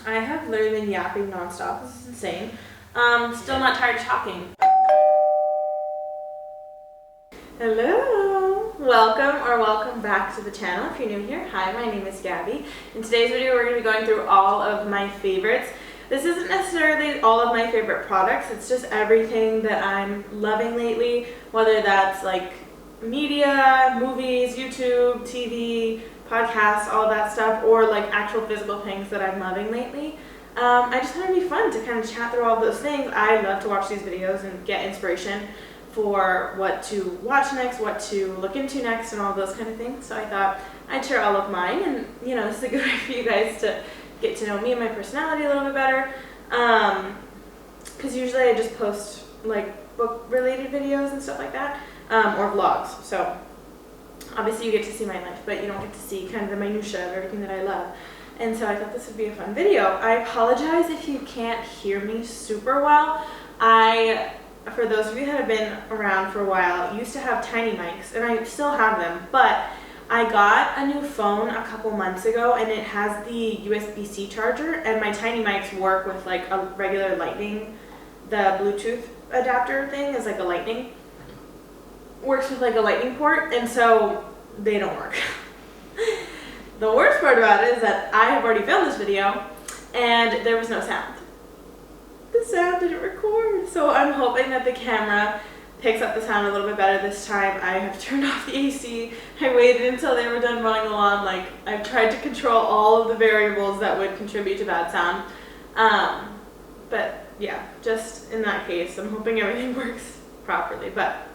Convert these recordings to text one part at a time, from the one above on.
I have literally been yapping nonstop. This is insane. Still not tired of talking. Hello! Welcome back to the channel. If you're new here, hi, my name is Gabby. In today's video, we're going to be going through all of my favorites. This isn't necessarily all of my favorite products, it's just everything that I'm loving lately, whether that's like media, movies, YouTube, TV, podcasts, all that stuff, or like actual physical things that I'm loving lately. I just thought it'd be fun to kind of chat through all those things. I love to watch these videos and get inspiration for what to watch next, what to look into next, and all those kind of things. So I thought I'd share all of mine, and you know, this is a good way for you guys to get to know me and my personality a little bit better. Because usually I just post like book-related videos and stuff like that, or vlogs. So obviously you get to see my life, but you don't get to see kind of the minutia of everything that I love. And so I thought this would be a fun video. I apologize if you can't hear me super well. For those of you that have been around for a while, used to have tiny mics, and I still have them, but I got a new phone a couple months ago, and it has the USB-C charger, and my tiny mics work with like a regular lightning. The Bluetooth adapter thing is like a lightning, works with like a lightning port, and so they don't work. The worst part about it is that I have already filmed this video, and there was no sound. The sound didn't record, so I'm hoping that the camera picks up the sound a little bit better this time. I have turned off the AC. I waited until they were done mowing the lawn. Like, I've tried to control all of the variables that would contribute to bad sound. But yeah, just in that case, I'm hoping everything works properly. But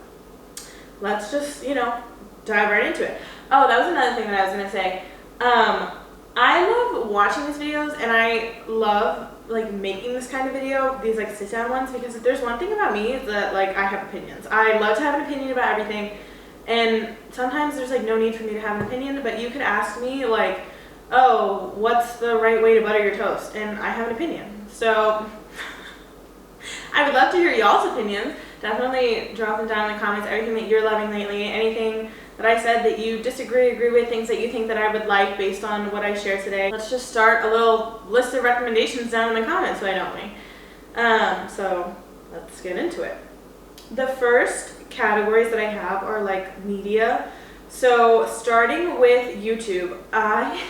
let's just, you know, dive right into it. Oh, that was another thing that I was gonna say. I love watching these videos, and I love like making this kind of video, these like sit down ones, because if there's one thing about me is that like I have opinions. I love to have an opinion about everything, and sometimes there's like no need for me to have an opinion, but you could ask me like, oh, what's the right way to butter your toast? And I have an opinion. So I would love to hear y'all's opinions. Definitely drop them down in the comments, everything that you're loving lately, anything that I said that you agree with, things that you think that I would like based on what I shared today. Let's just start a little list of recommendations down in the comments, why don't we? So let's get into it. The first categories that I have are like media. So starting with YouTube, I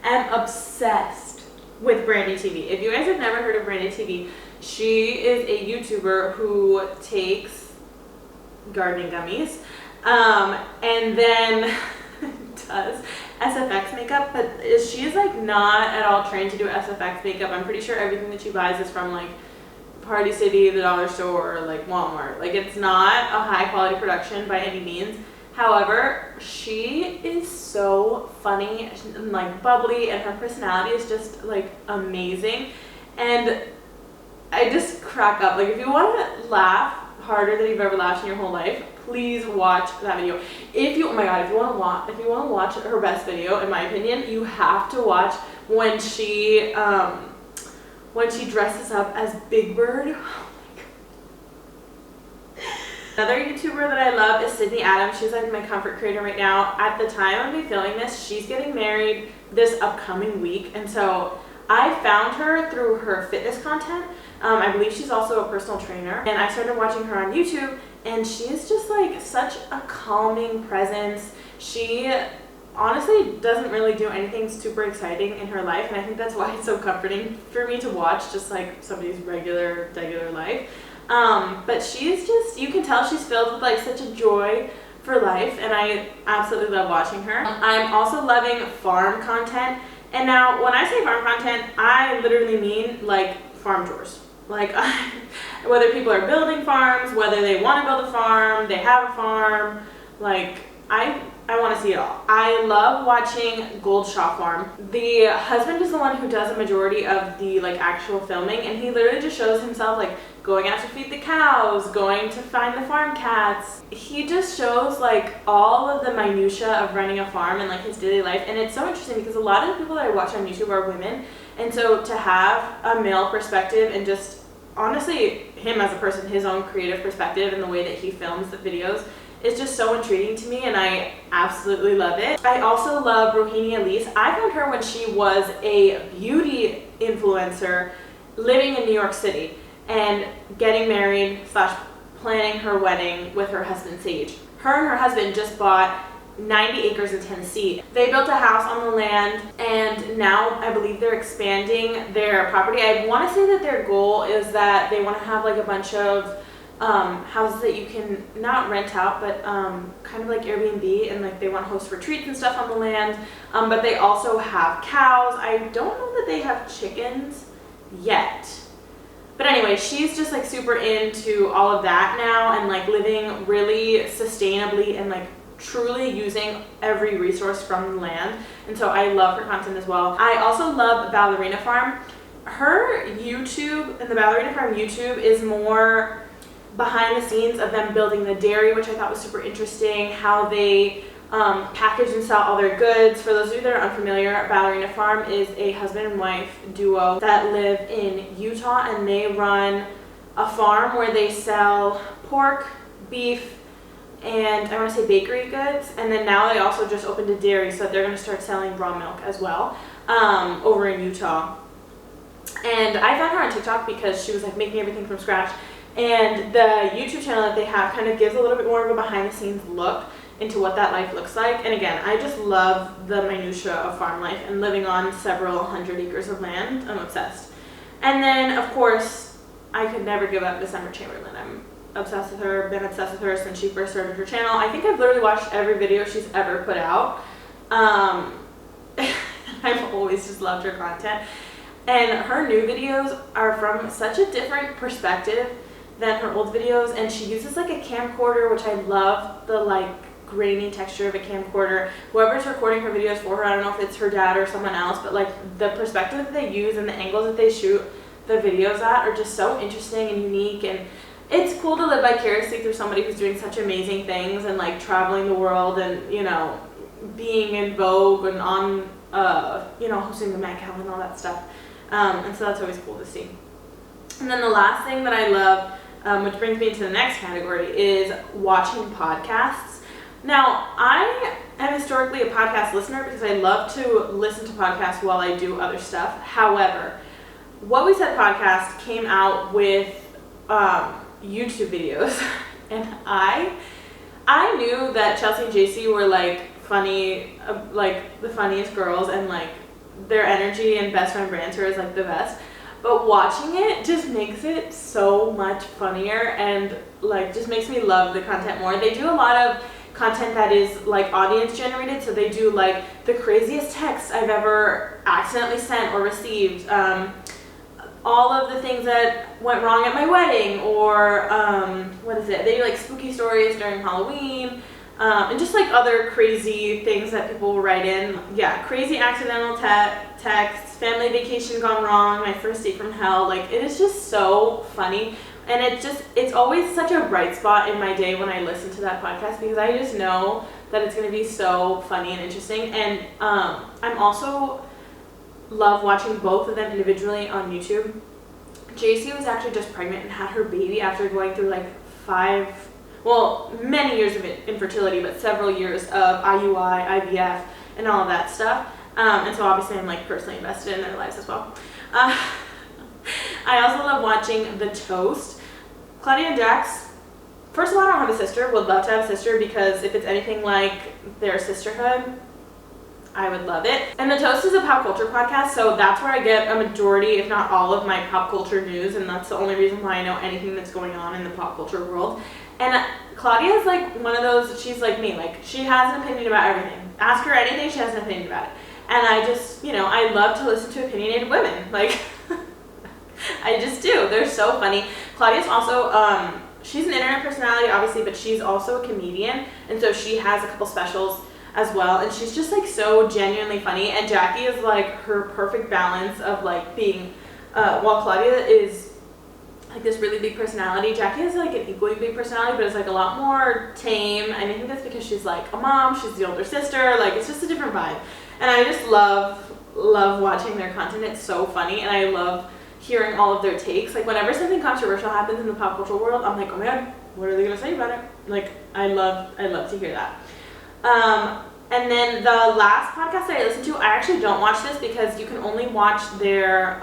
am obsessed with Brandy TV. If you guys have never heard of Brandy TV, she is a YouTuber who takes gardening gummies and then does SFX makeup, but she is like not at all trained to do SFX makeup. I'm pretty sure everything that she buys is from like Party City, the dollar store, or like Walmart. Like, it's not a high quality production by any means. However, she is so funny and like bubbly, and her personality is just like amazing, and I just crack up. Like, if you want to laugh harder than you've ever laughed in your whole life, please watch that video. If you, oh my god, if you want to watch her best video, in my opinion, you have to watch when she dresses up as Big Bird. Oh my god. Another YouTuber that I love is Sydney Adams. She's like my comfort creator right now. At the time I'm filming this, she's getting married this upcoming week, and so I found her through her fitness content. I believe she's also a personal trainer, and I started watching her on YouTube, and she is just like such a calming presence. She honestly doesn't really do anything super exciting in her life, and I think that's why it's so comforting for me to watch just like somebody's regular life. But she is just, you can tell she's filled with like such a joy for life, and I absolutely love watching her. I'm also loving farm content. And now, when I say farm content, I literally mean like farm chores. Like, whether people are building farms, whether they want to build a farm, they have a farm, like, I want to see it all. I love watching Goldshaw Farm. The husband is the one who does a majority of the like actual filming, and he literally just shows himself like going out to feed the cows, going to find the farm cats. He just shows like all of the minutia of running a farm and like his daily life, and it's so interesting because a lot of the people that I watch on YouTube are women, and so to have a male perspective and just honestly him as a person, his own creative perspective and the way that he films the videos is just so intriguing to me, and I absolutely love it. I also love Rohini Elise. I found her when she was a beauty influencer living in New York City and getting married / planning her wedding with her husband Sage. Her and her husband just bought 90 acres in Tennessee. They built a house on the land, and now I believe they're expanding their property. I want to say that their goal is that they want to have like a bunch of houses that you can not rent out, but kind of like Airbnb, and like they want to host retreats and stuff on the land. But they also have cows. I don't know that they have chickens yet. But anyway, she's just like super into all of that now, and like living really sustainably and like truly using every resource from the land. And so I love her content as well. I also love Ballerina Farm. Her YouTube and the Ballerina Farm YouTube is more behind the scenes of them building the dairy, which I thought was super interesting, how they package and sell all their goods. For those of you that are unfamiliar, Ballerina Farm is a husband and wife duo that live in Utah, and they run a farm where they sell pork, beef, and I want to say bakery goods. And then now they also just opened a dairy, so they're going to start selling raw milk as well over in Utah. And I found her on TikTok because she was like making everything from scratch. And the YouTube channel that they have kind of gives a little bit more of a behind the scenes look into what that life looks like. And again, I just love the minutia of farm life and living on several hundred acres of land. I'm obsessed. And then of course, I could never give up December Chamberlain. I'm obsessed with her, been obsessed with her since she first started her channel. I think I've literally watched every video she's ever put out. I've always just loved her content. And her new videos are from such a different perspective than her old videos, and she uses like a camcorder, which I love the like grainy texture of a camcorder. Whoever's recording her videos for her, I don't know if it's her dad or someone else, but like the perspective that they use and the angles that they shoot the videos at are just so interesting and unique, and it's cool to live vicariously through somebody who's doing such amazing things and like traveling the world and, you know, being in Vogue and on, you know, hosting the Met Gala and all that stuff. And so that's always cool to see. And then the last thing that I love, which brings me to the next category, is watching podcasts. Now, I am historically a podcast listener because I love to listen to podcasts while I do other stuff. However, What We Said podcast came out with YouTube videos, and I knew that Chelsea and JC were like funny, like the funniest girls, and like their energy and best friend banter is like the best. But watching it just makes it so much funnier and like just makes me love the content more. They do a lot of content that is like audience generated, so they do like the craziest text I've ever accidentally sent or received, all of the things that went wrong at my wedding, or what is it? They do like spooky stories during Halloween, and just like other crazy things that people will write in. Yeah, crazy accidental texts, family vacation gone wrong, my first date from hell. Like, it is just so funny, and it's always such a bright spot in my day when I listen to that podcast, because I just know that it's going to be so funny and interesting. And I'm also love watching both of them individually on YouTube. JC was actually just pregnant and had her baby after going through like many years of infertility, but several years of IUI, IVF, and all of that stuff. And so obviously I'm like personally invested in their lives as well. I also love watching The Toast. Claudia and Jax, first of all, I don't have a sister, would love to have a sister, because if it's anything like their sisterhood, I would love it. And The Toast is a pop culture podcast, so that's where I get a majority, if not all, of my pop culture news, and that's the only reason why I know anything that's going on in the pop culture world. And Claudia is like one of those, she's like me, like she has an opinion about everything. Ask her anything, she has an opinion about it. And I just, you know, I love to listen to opinionated women. Like, I just do. They're so funny. Claudia's also, she's an internet personality, obviously, but she's also a comedian, and so she has a couple specials as well, and she's just like so genuinely funny. And Jackie is like her perfect balance of like being, while Claudia is like this really big personality, Jackie has like an equally big personality, but it's like a lot more tame. And I think that's because she's like a mom, she's the older sister, like it's just a different vibe. And I just love watching their content. It's so funny, and I love hearing all of their takes. Like whenever something controversial happens in the pop culture world, I'm like, oh my god, what are they gonna say about it? Like, I love to hear that. And then the last podcast that I listened to, I actually don't watch this because you can only watch their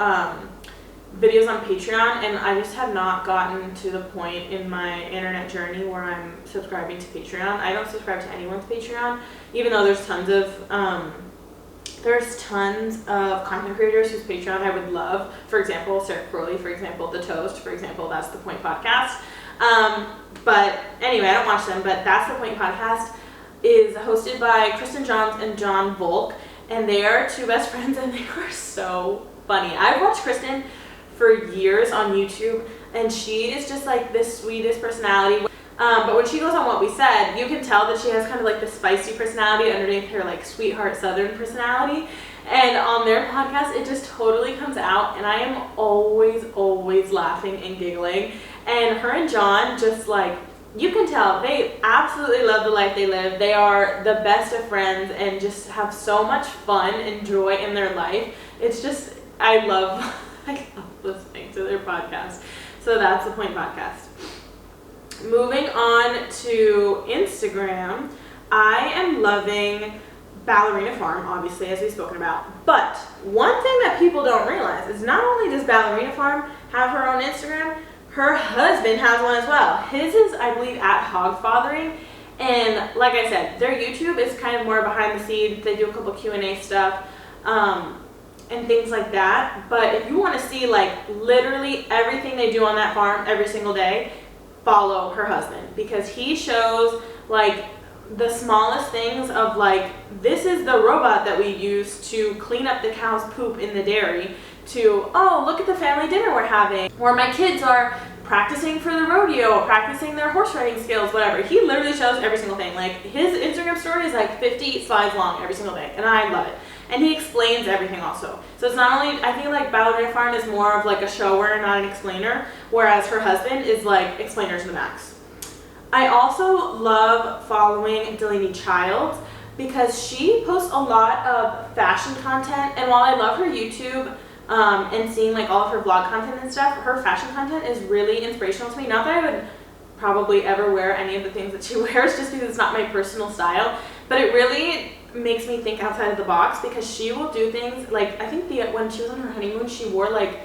videos on Patreon, and I just have not gotten to the point in my internet journey where I'm subscribing to Patreon. I don't subscribe to anyone's Patreon, even though there's tons of content creators whose Patreon I would love. For example, Sarah Crowley, for example, The Toast, for example, That's the Point podcast. But anyway, I don't watch them, but That's the Point podcast is hosted by Kristen Johns and John Volk, and they are two best friends, and they are so funny. I've watched Kristen for years on YouTube, and she is just like the sweetest personality. But when she goes on What We Said, you can tell that she has kind of like the spicy personality underneath her like sweetheart southern personality. And on their podcast, it just totally comes out, and I am always laughing and giggling. And her and John just like, you can tell they absolutely love the life they live. They are the best of friends and just have so much fun and joy in their life. It's just, I love listening to their podcast. So That's the Point podcast. Moving on to Instagram, I am loving Ballerina Farm, obviously, as we've spoken about. But one thing that people don't realize is not only does Ballerina Farm have her own Instagram, her husband has one as well. His is, I believe, at Hogfathering. And like I said, their YouTube is kind of more behind the scenes. They do a couple Q&A stuff and things like that. But if you want to see like literally everything they do on that farm every single day, follow her husband, because he shows like the smallest things of like, this is the robot that we use to clean up the cow's poop in the dairy, to, oh, look at the family dinner we're having, or my kids are practicing for the rodeo, practicing their horse riding skills, whatever. He literally shows every single thing. Like, his Instagram story is like 50 slides long every single day, and I love it. And he explains everything also. So it's not only, I think like Ballerina Farm is more of like a shower, not an explainer, whereas her husband is like explainer to the max. I also love following Delaney Childs because she posts a lot of fashion content, and while I love her YouTube and seeing like all of her vlog content and stuff, her fashion content is really inspirational to me. Not that I would probably ever wear any of the things that she wears just because it's not my personal style, but it really makes me think outside of the box, because she will do things like, I think when she was on her honeymoon, she wore like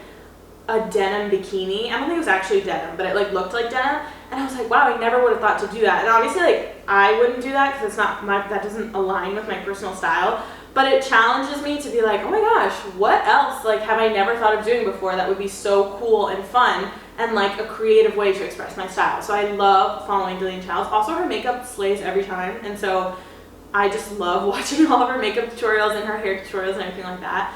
a denim bikini. I don't think it was actually denim, but it like looked like denim, and I was like, wow, I never would have thought to do that. And obviously like I wouldn't do that because it's not that doesn't align with my personal style, but it challenges me to be like, oh my gosh, what else like have I never thought of doing before that would be so cool and fun and like a creative way to express my style. So I love following Delaney Childs. Also, her makeup slays every time, and so I just love watching all of her makeup tutorials and her hair tutorials and everything like that.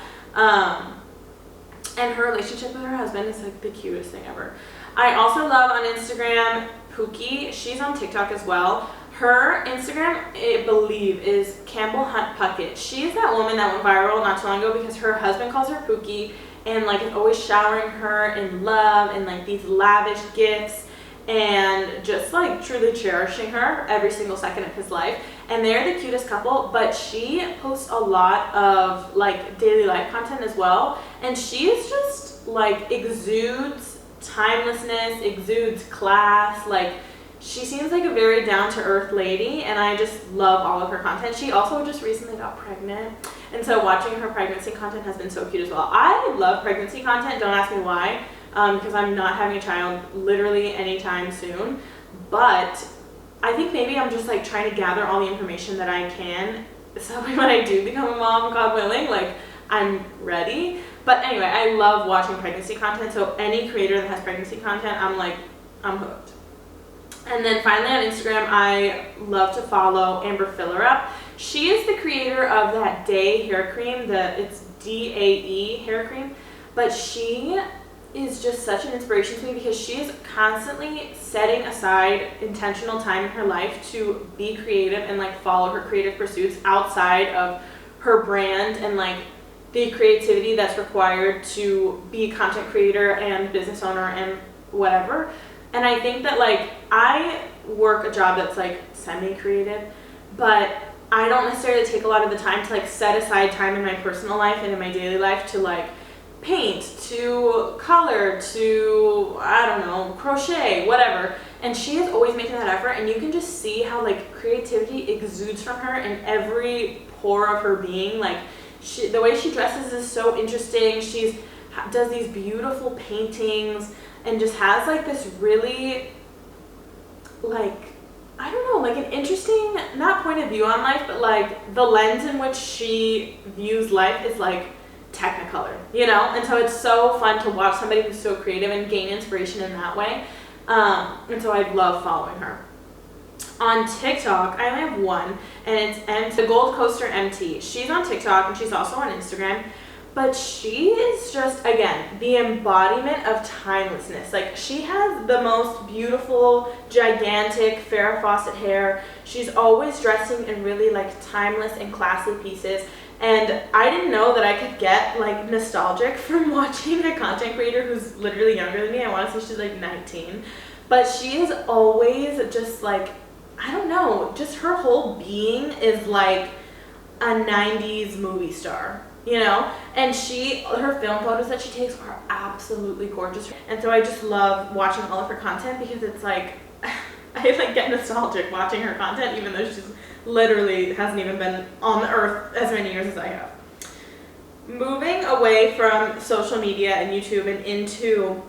And her relationship with her husband is like the cutest thing ever. I also love on Instagram Pookie. She's on TikTok as well. Her Instagram, I believe, is Campbell Hunt Puckett. She is that woman that went viral not too long ago because her husband calls her Pookie and like is always showering her in love and like these lavish gifts and just like truly cherishing her every single second of his life. And they're the cutest couple, but she posts a lot of like daily life content as well. And she is just like exudes timelessness, exudes class. Like, she seems like a very down-to-earth lady, and I just love all of her content. She also just recently got pregnant, and so watching her pregnancy content has been so cute as well. I love pregnancy content, don't ask me why, because I'm not having a child literally anytime soon, but I think maybe I'm just like trying to gather all the information that I can, so when I do become a mom, God willing, like I'm ready. But anyway, I love watching pregnancy content, so any creator that has pregnancy content, I'm hooked. And then finally on Instagram, I love to follow Amber Fillerup. She is the creator of that Dae hair cream, it's DAE hair cream, but she is just such an inspiration to me because she is constantly setting aside intentional time in her life to be creative and like follow her creative pursuits outside of her brand and like the creativity that's required to be a content creator and business owner and whatever. And I think that like I work a job that's like semi-creative, but I don't necessarily take a lot of the time to like set aside time in my personal life and in my daily life to like paint, to color, to, I don't know, crochet, whatever. and she is always making that effort, and you can just see how like creativity exudes from her in every pore of her being. Like the way she dresses is so interesting. She's does these beautiful paintings and just has like this really, like, I don't know, like an interesting, not point of view on life, but like the lens in which she views life is like Technicolor, you know? And so it's so fun to watch somebody who's so creative and gain inspiration in that way. And so I love following her. On TikTok, I only have one, and it's the Gold Coaster MT. She's on TikTok and she's also on Instagram, but she is just, again, the embodiment of timelessness. Like, she has the most beautiful, gigantic Farrah Fawcett hair. She's always dressing in really like timeless and classy pieces. And I didn't know that I could get like nostalgic from watching a content creator who's literally younger than me. I want to say she's like 19, but she is always just like, I don't know, just her whole being is like a 90s movie star, you know? And her film photos that she takes are absolutely gorgeous. And so I just love watching all of her content because it's like, I like get nostalgic watching her content, even though she's literally hasn't even been on the earth as many years as I have. Moving away from social media and YouTube and into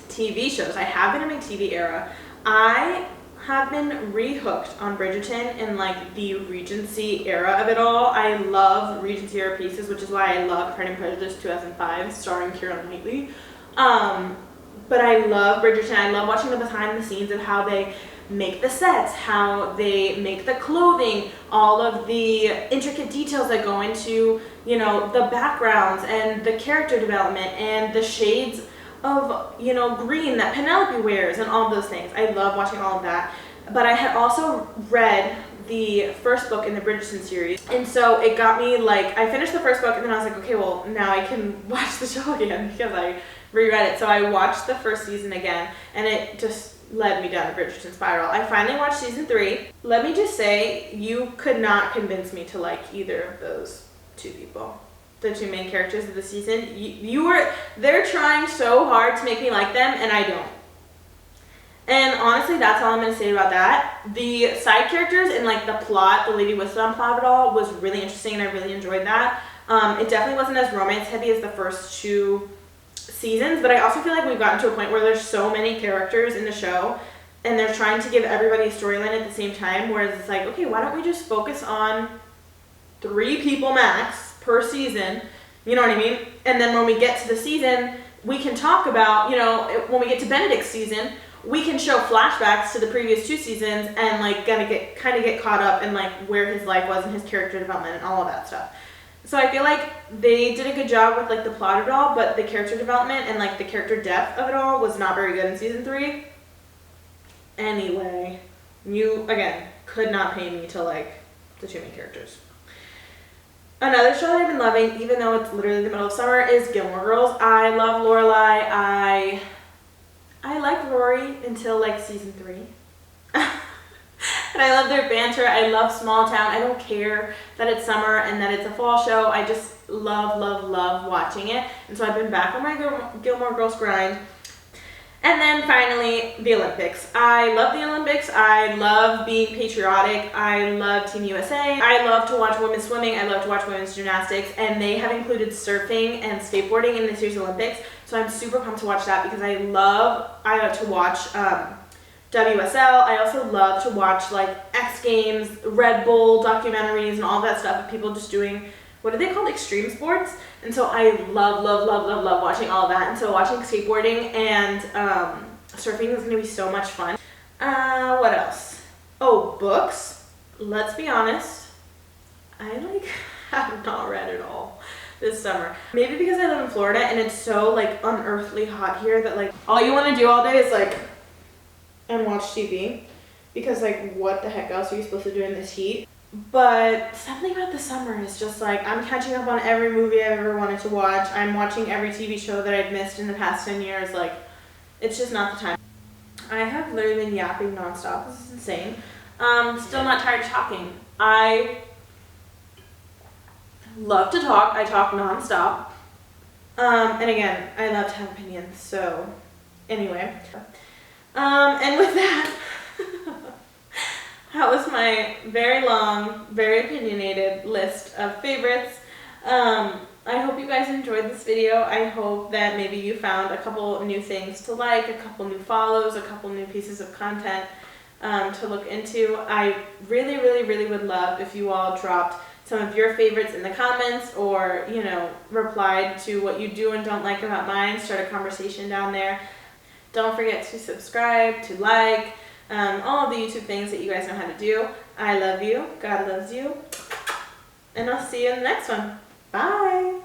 TV shows, I have been in my TV era. I have been re-hooked on Bridgerton in like the Regency era of it all. I love Regency era pieces, which is why I love Pride and Prejudice 2005 starring Keira Knightley. But I love Bridgerton. I love watching the behind the scenes of how they make the sets, how they make the clothing, all of the intricate details that go into, you know, the backgrounds and the character development and the shades of, you know, green that Penelope wears and all those things. I love watching all of that. But I had also read the first book in the Bridgerton series, and so it got me like, I finished the first book and then I was like, okay, well now I can watch the show again because I reread it. So I watched the first season again, and it just led me down the Bridgerton spiral. I finally watched season 3. Let me just say, you could not convince me to like either of those two people. The two main characters of the season. They're trying so hard to make me like them, and I don't. And honestly, that's all I'm going to say about that. The side characters and like the plot, the Lady Whistledown plot of it all was really interesting, and I really enjoyed that. It definitely wasn't as romance heavy as the first 2 seasons, but I also feel like we've gotten to a point where there's so many characters in the show and they're trying to give everybody a storyline at the same time, whereas it's like, okay, why don't we just focus on 3 people max per season, you know what I mean? And then when we get to the season, we can talk about, you know, when we get to Benedict's season, we can show flashbacks to the previous 2 seasons and like kind of get caught up in like where his life was and his character development and all of that stuff. So I feel like they did a good job with like the plot of it all, but the character development and like the character depth of it all was not very good in season 3. Anyway, you again could not pay me to like the 2 main characters. Another show that I've been loving, even though it's literally the middle of summer, is Gilmore Girls. I love Lorelai. I like Rory until like season 3. And I love their banter. I love small town. I don't care that it's summer and that it's a fall show. I just love, love, love watching it. And so I've been back on my Gilmore Girls grind. And then finally, the Olympics. I love the Olympics. I love being patriotic. I love Team USA. I love to watch women's swimming. I love to watch women's gymnastics. And they have included surfing and skateboarding in this year's Olympics. So I'm super pumped to watch that because I love to watch WSL. I also love to watch like X Games, Red Bull documentaries and all that stuff of people just doing, what are they called, extreme sports? And so I love, love, love, love, love watching all of that. And so watching skateboarding and surfing is going to be so much fun. What else? Oh, books. Let's be honest, I like have not read at all this summer. Maybe because I live in Florida and it's so like unearthly hot here that like all you want to do all day is like and watch TV, because like what the heck else are you supposed to do in this heat? But something about the summer is just like, I'm catching up on every movie I've ever wanted to watch. I'm watching every TV show that I've missed in the past 10 years. Like, it's just not the time. I have literally been yapping nonstop. This is insane. Still not tired of talking. I love to talk. I talk nonstop. And again, I love to have opinions. So anyway. And with that, that was my very long, very opinionated list of favorites. I hope you guys enjoyed this video. I hope that maybe you found a couple of new things to like, a couple new follows, a couple new pieces of content to look into. I really, really, really would love if you all dropped some of your favorites in the comments, or, you know, replied to what you do and don't like about mine. Start a conversation down there. Don't forget to subscribe, to like, all of the YouTube things that you guys know how to do. I love you. God loves you. And I'll see you in the next one. Bye.